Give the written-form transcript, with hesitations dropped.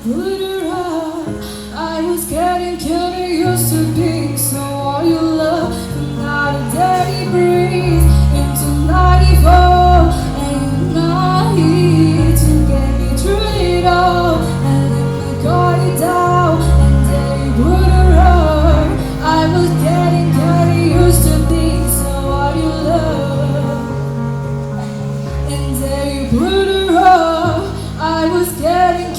put her on. I was getting used to being so all you love. But now the day breeze into 94, and you're not here to get me through it all. And let me call you down, and then you put her on. I was getting used to being so all you love. And then you put her on. I was getting